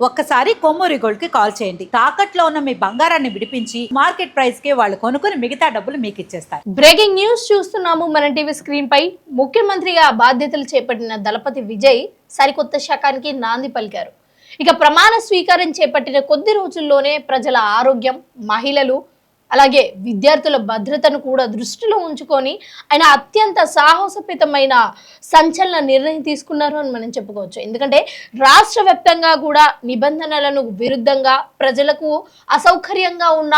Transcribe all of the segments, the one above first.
ఒక్కసారి కొమ్మూరి గోల్డ్ కి కాల్ చేయండి. తాకట్లో ఉన్న మీ బంగారాన్ని విడిపించి మార్కెట్ ప్రైస్ కి వాళ్ళు కొనుక్కుని మిగతా డబ్బులు మీకు ఇచ్చేస్తారు. బ్రేకింగ్ న్యూస్ చూస్తున్నాము మన టీవీ స్క్రీన్ పై. ముఖ్యమంత్రిగా బాధ్యతలు చేపట్టిన దళపతి విజయ్ సరికొత్త శకానికి నాంది పలికారు. ఇక ప్రమాణ స్వీకారం చేపట్టిన కొద్ది రోజుల్లోనే ప్రజల ఆరోగ్యం, మహిళలు అలాగే విద్యార్థుల భద్రతను కూడా దృష్టిలో ఉంచుకొని ఆయన అత్యంత సాహసోపేతమైన సంచలన నిర్ణయం తీసుకున్నారు అని మనం చెప్పుకోవచ్చు. ఎందుకంటే రాష్ట్ర వ్యాప్తంగా కూడా నిబంధనలను విరుద్ధంగా ప్రజలకు అసౌకర్యంగా ఉన్న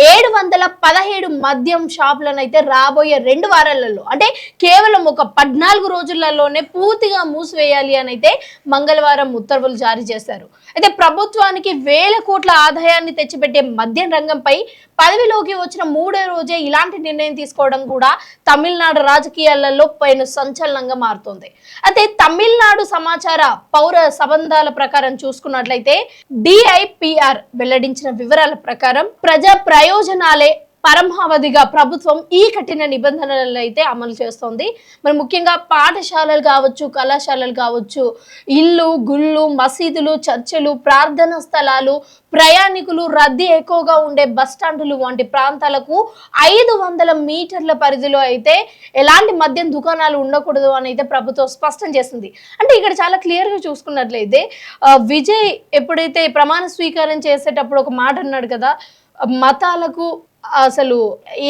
717 మద్యం షాపులను అయితే రాబోయే 2 వారాలలో అంటే కేవలం ఒక 14 రోజులలోనే పూర్తిగా మూసివేయాలి అని అయితే మంగళవారం ఉత్తర్వులు జారీ చేశారు. అయితే ప్రభుత్వానికి వేల కోట్ల ఆదాయాన్ని తెచ్చిపెట్టే మద్యం రంగంపై పదవిలోకి వచ్చిన 3వ రోజే ఇలాంటి నిర్ణయం తీసుకోవడం కూడా తమిళనాడు రాజకీయాలలో పైన సంచలనంగా మారుతోంది. అయితే తమిళనాడు సమాచార పౌర సంబంధాల ప్రకారం చూసుకున్నట్లయితే DIPR వెల్లడించిన వివరాల ప్రకారం ప్రజా ప్రయోజనాలే పరమావధిగా ప్రభుత్వం ఈ కఠిన నిబంధనలను అయితే అమలు చేస్తోంది. మరి ముఖ్యంగా పాఠశాలలు కావచ్చు, కళాశాలలు కావచ్చు, ఇల్లు, గుళ్ళు, మసీదులు, చర్చలు, ప్రార్థనా స్థలాలు, ప్రయాణికులు రద్దీ ఎక్కువగా ఉండే బస్టాండులు వంటి ప్రాంతాలకు 500 మీటర్ల పరిధిలో అయితే ఎలాంటి మద్యం దుకాణాలు ఉండకూడదు అని అయితే ప్రభుత్వం స్పష్టం చేసింది. అంటే ఇక్కడ చాలా క్లియర్గా చూసుకున్నట్లయితే విజయ్ ఎప్పుడైతే ప్రమాణ స్వీకారం చేసేటప్పుడు ఒక మాట అన్నాడు కదా, మతాలకు అసలు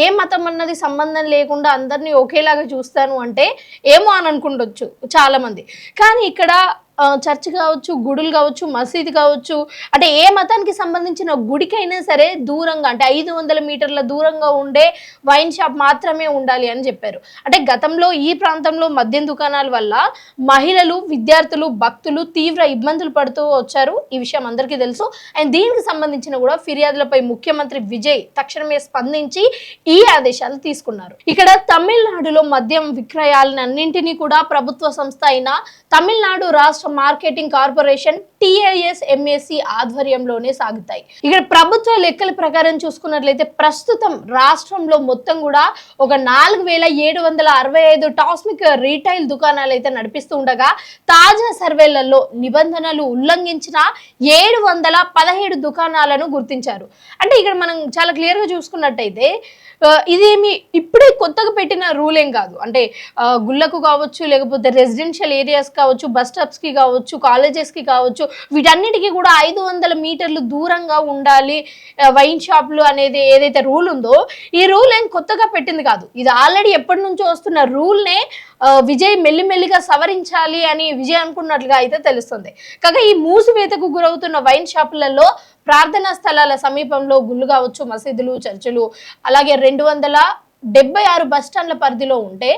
ఏ మతం అన్నది సంబంధం లేకుండా అందరినీ ఒకేలాగా చూస్తాను అంటే ఏమో అని అనుకుంటొచ్చు చాలా మంది. కానీ ఇక్కడ చర్చ్ కావచ్చు, గుడులు కావచ్చు, మసీదు కావచ్చు, అంటే ఏ మతానికి సంబంధించిన గుడికైనా సరే దూరంగా అంటే 500 మీటర్ల దూరంగా ఉండే వైన్ షాప్ మాత్రమే ఉండాలి అని చెప్పారు. అంటే గతంలో ఈ ప్రాంతంలో మద్యం దుకాణాల వల్ల మహిళలు, విద్యార్థులు, భక్తులు తీవ్ర ఇబ్బందులు పడుతూ వచ్చారు. ఈ విషయం అందరికీ తెలుసు. అండ్ దీనికి సంబంధించిన కూడా ఫిర్యాదులపై ముఖ్యమంత్రి విజయ్ తక్షణమే స్పందించి ఈ ఆదేశాలు తీసుకున్నారు. ఇక్కడ తమిళనాడులో మద్యం విక్రయాలన్నింటినీ కూడా ప్రభుత్వ సంస్థ అయిన తమిళనాడు రాష్ట్ర మార్కెటింగ్ కార్పొరేషన్ TISMAC ఆధ్వర్యంలోనే సాగుతాయి. ఇక్కడ ప్రభుత్వ లెక్కల ప్రకారం చూసుకున్నట్లయితే ప్రస్తుతం రాష్ట్రంలో మొత్తం కూడా ఒక 4765 టాస్మిక్ రీటైల్ దుకాణాలు అయితే నడిపిస్తూ ఉండగా తాజా సర్వేలలో నిబంధనలు ఉల్లంఘించిన 717 దుకాణాలను గుర్తించారు. అంటే ఇక్కడ మనం చాలా క్లియర్ గా చూసుకున్నట్టయితే ఇదేమి ఇప్పుడే కొత్తగా పెట్టిన రూల్ ఏం కాదు. అంటే గుళ్ళకు కావచ్చు, లేకపోతే రెసిడెన్షియల్ ఏరియాస్ కావచ్చు, బస్ స్టాప్స్ కి కావచ్చు, కాలేజెస్ కి కావచ్చు, వీటన్నిటికీ కూడా 500 మీటర్లు దూరంగా ఉండాలి వైన్ షాప్లు అనేది ఏదైతే రూల్ ఉందో ఈ రూల్ ఏం కొత్తగా పెట్టింది కాదు. ఇది ఆల్రెడీ ఎప్పటి నుంచో వస్తున్న రూల్నే విజయ్ మెల్లిమెల్లిగా సవరించాలి అని విజయ్ అనుకున్నట్లుగా అయితే తెలుస్తుంది. కాగా ఈ మూసివేతకు గురవుతున్న వైన్ షాపులలో ప్రార్థనా స్థలాల సమీపంలో గుళ్ళు కావచ్చు, మసీదులు, చర్చిలు, అలాగే 276 బస్టాండ్ల పరిధిలో ఉంటే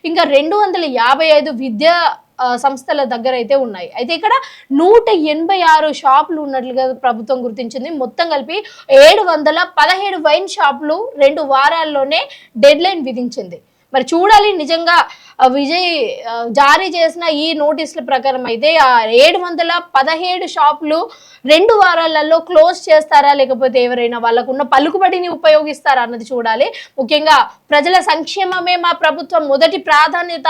ఇంకా 255 విద్యా సంస్థల దగ్గర అయితే ఉన్నాయి. అయితే ఇక్కడ 186 షాపులు ఉన్నట్లుగా ప్రభుత్వం గుర్తించింది. మొత్తం కలిపి 717 వైన్ షాపులు 2 వారాల్లోనే డెడ్ లైన్ విధించింది. మరి చూడాలి నిజంగా విజయ్ జారీ చేసిన ఈ నోటీసుల ప్రకారం అయితే ఆ 717 షాపులు 2 వారాలలో క్లోజ్ చేస్తారా, లేకపోతే ఎవరైనా వాళ్ళకున్న పలుకుబడిని ఉపయోగిస్తారా అన్నది చూడాలి. ముఖ్యంగా ప్రజల సంక్షేమమే మా ప్రభుత్వం మొదటి ప్రాధాన్యత.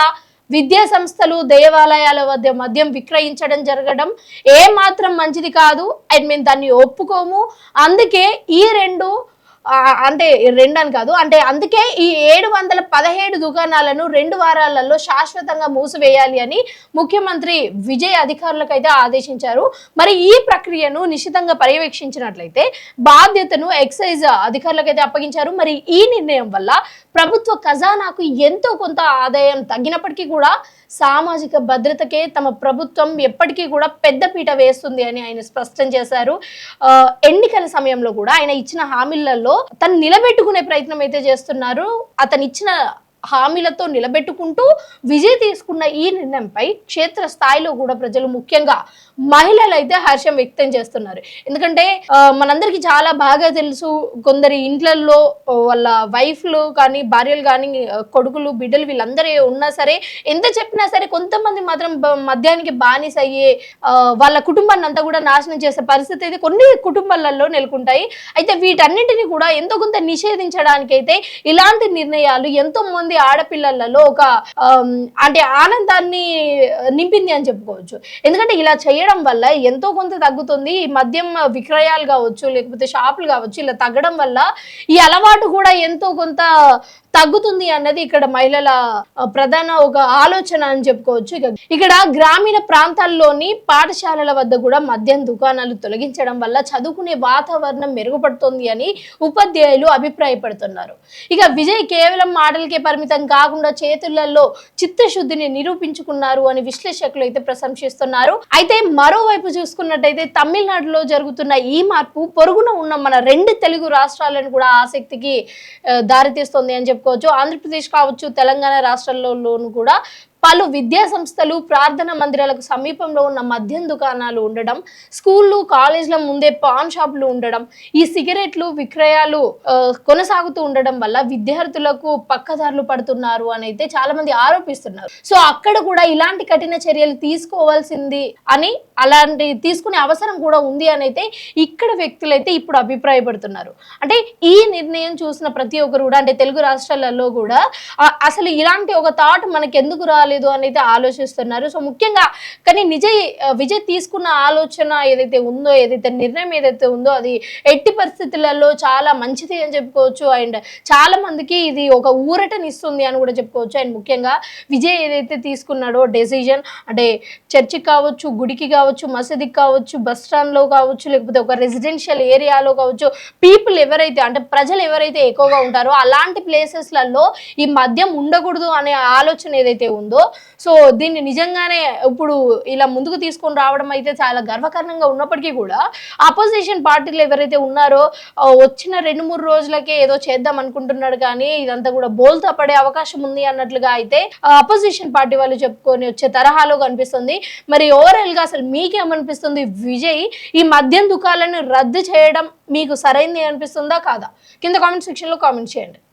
విద్యా సంస్థలు, దేవాలయాల వద్ద మద్యం విక్రయించడం జరగడం ఏ మాత్రం మంచిది కాదు. అండ్ మేము దాన్ని ఒప్పుకోము. అందుకే ఈ రెండు అంటే అని కాదు, అంటే అందుకే ఈ 717 దుకాణాలను 2 వారాలలో శాశ్వతంగా మూసివేయాలి అని ముఖ్యమంత్రి విజయ్ అధికారులకు అయితే ఆదేశించారు. మరి ఈ ప్రక్రియను నిశితంగా పర్యవేక్షించినట్లయితే బాధ్యతను ఎక్సైజ్ అధికారులకు అయితే అప్పగించారు. మరి ఈ నిర్ణయం వల్ల ప్రభుత్వ ఖజానాకు ఎంతో కొంత ఆదాయం తగ్గినప్పటికీ కూడా సామాజిక భద్రతకే తమ ప్రభుత్వం ఎప్పటికీ కూడా పెద్దపీట వేస్తుంది అని ఆయన స్పష్టం చేశారు. ఎన్నికల సమయంలో కూడా ఆయన ఇచ్చిన హామీలలో తను నిలబెట్టుకునే ప్రయత్నం అయితే చేస్తున్నారు. అతను ఇచ్చిన హామీలతో నిలబెట్టుకుంటూ విజయ్ తీసుకున్న ఈ నిర్ణయంపై క్షేత్ర స్థాయిలో కూడా ప్రజలు, ముఖ్యంగా మహిళలు అయితే హర్షం వ్యక్తం చేస్తున్నారు. ఎందుకంటే మనందరికి చాలా బాగా తెలుసు, కొందరి ఇంట్లలో వాళ్ళ వైఫ్లు కానీ, భార్యలు కానీ, కొడుకులు, బిడ్డలు వీళ్ళందరూ ఉన్నా సరే, ఎంత చెప్పినా సరే కొంతమంది మాత్రం మద్యానికి బానిస అయ్యే వాళ్ళ కుటుంబాన్ని అంతా కూడా నాశనం చేసే పరిస్థితి అయితే కొన్ని కుటుంబాలలో నెలకొంటాయి. అయితే వీటన్నింటినీ కూడా ఎంతో కొంత నిషేధించడానికైతే ఇలాంటి నిర్ణయాలు ఎంతో మంది మంది ఆడపిల్లలలో ఒక అంటే ఆనందాన్ని నింపింది అని చెప్పుకోవచ్చు. ఎందుకంటే ఇలా చేయడం వల్ల ఎంతో కొంత తగ్గుతుంది. ఈ మద్యం విక్రయాలు కావచ్చు, లేకపోతే షాపులు కావచ్చు, ఇలా తగ్గడం వల్ల ఈ అలవాటు కూడా ఎంతో కొంత తగ్గుతుంది అన్నది ఇక్కడ మహిళల ప్రధాన ఒక ఆలోచన అని చెప్పుకోవచ్చు. ఇక్కడ గ్రామీణ ప్రాంతాల్లోని పాఠశాలల వద్ద కూడా మద్యం దుకాణాలు తొలగించడం వల్ల చదువుకునే వాతావరణం మెరుగుపడుతుంది అని ఉపాధ్యాయులు అభిప్రాయపడుతున్నారు. ఇక విజయ్ కేవలం మాటలకే పరిమితం కాకుండా చేతులలో చిత్తశుద్ధిని నిరూపించుకున్నారు అని విశ్లేషకులు అయితే ప్రశంసిస్తున్నారు. అయితే మరోవైపు చూసుకున్నట్టయితే తమిళనాడులో జరుగుతున్న ఈ మార్పు పొరుగున ఉన్న మన 2 తెలుగు రాష్ట్రాలను కూడా ఆసక్తికి దారితీస్తుంది అని చెప్పుకోవచ్చు. ఆంధ్రప్రదేశ్ కావచ్చు, తెలంగాణ రాష్ట్రాల్లోనూ కూడా పలు విద్యా సంస్థలు, ప్రార్థనా మందిరాలకు సమీపంలో ఉన్న మద్యం దుకాణాలు ఉండడం, స్కూళ్ళు, కాలేజీల ముందే పాన్ షాపులు ఉండడం, ఈ సిగరెట్లు విక్రయాలు కొనసాగుతూ ఉండడం వల్ల విద్యార్థులకు పక్కదారులు పడుతున్నారు అని అయితే చాలా మంది ఆరోపిస్తున్నారు. సో అక్కడ కూడా ఇలాంటి కఠిన చర్యలు తీసుకోవాల్సింది అని, అలాంటి తీసుకునే అవసరం కూడా ఉంది అని అయితే ఇక్కడ వ్యక్తులు అయితే ఇప్పుడు అభిప్రాయపడుతున్నారు. అంటే ఈ నిర్ణయం చూసిన ప్రతి ఒక్కరు కూడా, అంటే తెలుగు రాష్ట్రాలలో కూడా అసలు ఇలాంటి ఒక థాట్ మనకి ఎందుకు రాలేదు అని అయితే ఆలోచిస్తున్నారు. సో ముఖ్యంగా కానీ విజయ్ తీసుకున్న ఆలోచన ఏదైతే ఉందో, ఏదైతే నిర్ణయం ఏదైతే ఉందో, అది ఎట్టి పరిస్థితులలో చాలా మంచిది అని చెప్పుకోవచ్చు. అండ్ చాలా మందికి ఇది ఒక ఊరటనిస్తుంది అని కూడా చెప్పుకోవచ్చు. అండ్ ముఖ్యంగా విజయ్ ఏదైతే తీసుకున్నాడో డెసిజన్, అంటే చర్చికి కావచ్చు, గుడికి కావచ్చు, మసీదుకి కావచ్చు, బస్ స్టాండ్ లో కావచ్చు, లేకపోతే ఒక రెసిడెన్షియల్ ఏరియాలో కావచ్చు, పీపుల్ ఎవరైతే అంటే ప్రజలు ఎవరైతే ఎక్కువగా ఉంటారో అలాంటి ప్లేసెస్లలో ఈ మద్యం ఉండకూడదు అనే ఆలోచన ఏదైతే ఉందో, సో దీన్ని నిజంగానే ఇప్పుడు ఇలా ముందుకు తీసుకొని రావడం అయితే చాలా గర్వకారణంగా ఉన్నప్పటికీ కూడా అపోజిషన్ పార్టీలు ఎవరైతే ఉన్నారో వచ్చిన 2-3 రోజులకే ఏదో చేద్దాం అనుకుంటున్నాడు, కానీ ఇదంతా కూడా బోల్తా పడే అవకాశం ఉంది అన్నట్లుగా అయితే అపోజిషన్ పార్టీ వాళ్ళు చెప్పుకొని వచ్చే తరహాలో కనిపిస్తుంది. మరి ఓవరాల్ గా అసలు మీకేమనిపిస్తుంది? విజయ్ ఈ మద్యం దుకాణాలను రద్దు చేయడం మీకు సరైంది అనిపిస్తుందా కాదా? కింద కామెంట్ సెక్షన్ లో కామెంట్ చేయండి.